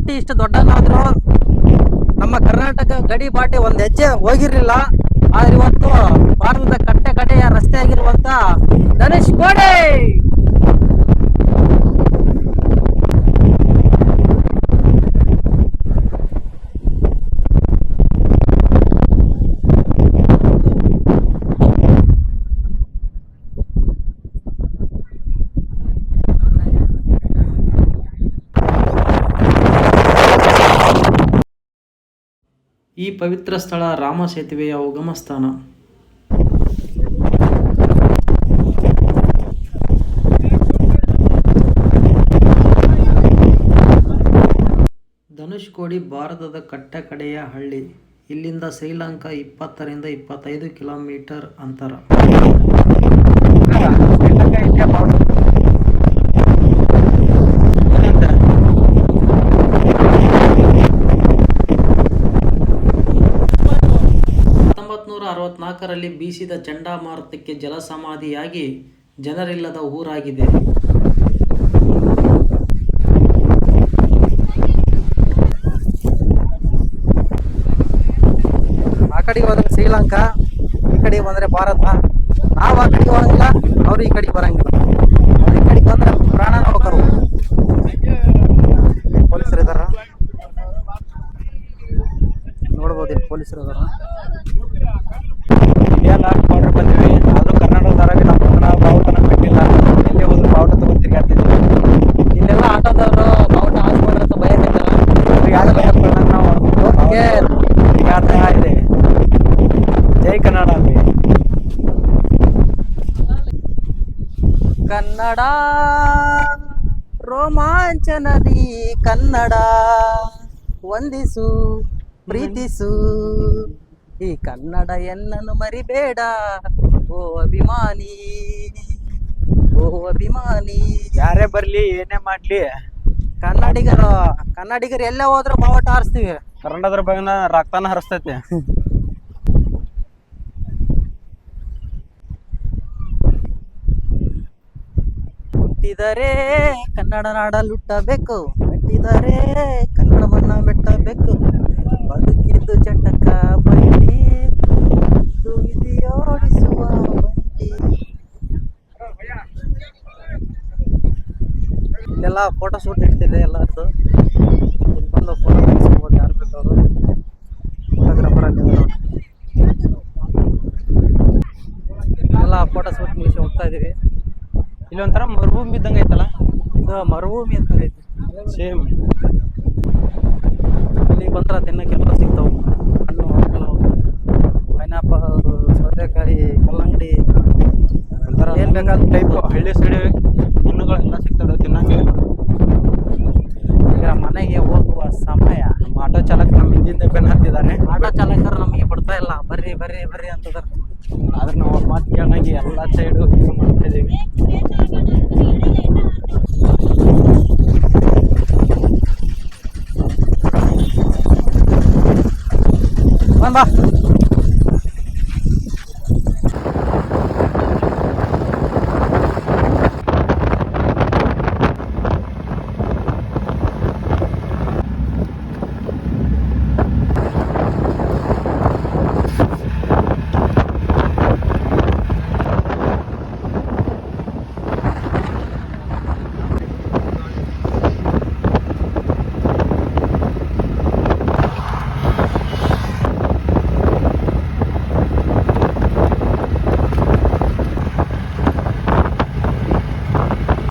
ಹುಟ್ಟಿ ಇಷ್ಟು ದೊಡ್ಡನಾದ್ರು ನಮ್ಮ ಕರ್ನಾಟಕ ಗಡಿ ಬಾಟಿ ಒಂದ್ ಹೆಜ್ಜೆ ಹೋಗಿರ್ಲಿಲ್ಲ. ಆದ್ರೆ ಇವತ್ತು ಭಾರತದ ಕಟ್ಟೆ ಕಡೆಯ ರಸ್ತೆ ಆಗಿರುವಂತ ಧನುಷ್ಕೋಡಿ ಈ ಪವಿತ್ರ ಸ್ಥಳ ರಾಮ ಸೇತುವೆಯ ಉಗಮ ಸ್ಥಾನ. ಧನುಷ್ಕೋಡಿ ಭಾರತದ ಕಟ್ಟಕಡೆಯ ಹಳ್ಳಿ. ಇಲ್ಲಿಂದ ಶ್ರೀಲಂಕಾ 20ರಿಂದ 25 ಕಿಲೋಮೀಟರ್ ಅಂತರ. ರಲ್ಲಿ ಬೀಸಿದ ಚಂಡಮಾರುತಕ್ಕೆ ಜಲಸಮಾಧಿಯಾಗಿ ಜನರಿಲ್ಲದ ಊರಾಗಿದೆ. ಆ ಕಡೆಗೆ ಹೋದ್ರೆ ಶ್ರೀಲಂಕಾ, ಈ ಕಡೆಗೆ ಬಂದ್ರೆ ಭಾರತ. ನಾವು ಆ ಕಡೆಗೆ ಹೋಗಂಗಿಲ್ಲ, ಅವ್ರು ಈ ಕಡೆಗೆ ಬರಂಗಿಲ್ಲ. ಅವ್ರು ಈ ಕಡೆಗೆ ಬಂದ್ರೆ ಪ್ರಾಣ ಹೋಗರು. ಪೊಲೀಸರು ಇದಾರ ನೋಡ್ಬೋದು, ಇಲ್ಲಿ ಪೊಲೀಸರು ಇದಾರ. ಬಾರ್ಡರ್ ಬಂದಿವಿ, ಆದ್ರೂ ಕರ್ನಾಟಕದವರಾಗಿ ನಾವು ಬಾವುಟನ ಬಿಟ್ಟಿಲ್ಲ. ಎಲ್ಲಿ ಹೋದ್ರು ಬಾವುಟ ತಗೊಂಡು ತಿರ್ಗಾಡ್ತಿದ್ವಿ. ಇಲ್ಲೆಲ್ಲ ಆಟೋದವರು ಬಾವುಟ ಹಾಸ್ಕೊಂಡ್ರೆ ಅಂತ ಭಯ ಇರ್ತಾರ. ಯಾರು ಭಯ ಪಡಲ್ಲ, ನಾವು ತಿರ್ಗಾಡ್ತಾ ಇದೆ. ಜೈ ಕನ್ನಡ. ಕನ್ನಡ ರೋಮಾಂಚನದಿ ಕನ್ನಡ ವಂದಿಸು ಪ್ರೀತಿಸು, ಈ ಕನ್ನಡ ಎನ್ನನ್ನು ಮರಿಬೇಡ ಓ ಅಭಿಮಾನಿ, ಓ ಅಭಿಮಾನಿ. ಯಾರೇ ಬರ್ಲಿ ಏನೇ ಮಾಡ್ಲಿ ಕನ್ನಡಿಗರು ಎಲ್ಲೇ ಹೋದ್ರು ಬಾವುಟ ಹಾರಿಸ್ತೀವಿ. ಕನ್ನಡದ್ರ ಬಗ್ಗೆ ರಕ್ತಾನ ಹರಿಸ್ತೈತಿ. ಹುಟ್ಟಿದರೆ ಕನ್ನಡ ನಾಡಲುಟ್ಟಬೇಕು, ಮೆಟ್ಟಿದರೆ ಕನ್ನಡವನ್ನ ಮೆಟ್ಟಬೇಕು, ಬದುಕಿದ್ದು ಚಟಕ ಬಂಡಿ ವಿಧಿಯೋಡಿಸುವ ಬಂಡಿ. ಇಲ್ಲೆಲ್ಲ ಫೋಟೋ ಶೂಟ್ ಇಡ್ತಿದೆ ಎಲ್ಲರದ್ದು. ಇಲ್ಲಿ ಬಂದು ಫೋಟೋ ತೆಗೆಸ್ಬೋದು ಯಾರು ಬೇಕವರು. ಫೋಟೋಗ್ರಾಫರ್ ಅಲ್ಲಿ ಎಲ್ಲ ಫೋಟೋ ಶೂಟ್ ಮುಗಿಸಿ ಹೋಗ್ತಾ ಇದೀವಿ. ಇಲ್ಲೊಂಥರ ಮರುಭೂಮಿ ಇದ್ದಂಗೆ ಐತಲ್ಲ. ಇದು ಮರುಭೂಮಿ ಅಂತ ಐತಿ ಸೇಮ್. ಇಲ್ಲಿಗೆ ಬಂದ್ರೆ ತಿನ್ನಕ್ಕೆಲ್ಲ ಸಿಗ್ತಾವೆ. ಹಣ್ಣು ಹಂಪಲು, ಪೈನಾಪಲ್, ಸೌತೆಕಾಯಿ, ಕಲ್ಲಂಗಡಿ, ಒಂಥರ ಏನು ಬೇಕಾದ ಟೈಪ್ ಹಳ್ಳಿ ಸೈಡ್ ಹಣ್ಣುಗಳೆಲ್ಲ ಸಿಗ್ತದೆ ತಿನ್ನಂಗೆ. ಈಗ ಮನೆಗೆ ಹೋಗುವ ಸಮಯ. ನಮ್ಮ ಆಟೋ ಚಾಲಕ ನಮ್ಮ ಹಿಂದಿಂದ ಬೆನ್ನು ಹತ್ತಿದ್ದಾನೆ. ಆಟೋ ಚಾಲಕರು ನಮಗೆ ಬಿಡ್ತಾ ಇಲ್ಲ, ಬರ್ರಿ ಬರ್ರಿ ಬರ್ರಿ ಅಂತದಾರ. ಆದ್ರೆ ನಾವು ಅವ್ರ ಮಾತು ಕೇಳಾಗಿ ಎಲ್ಲ ಸೈಡು ಮಾಡ್ತಾ ಇದೀವಿ.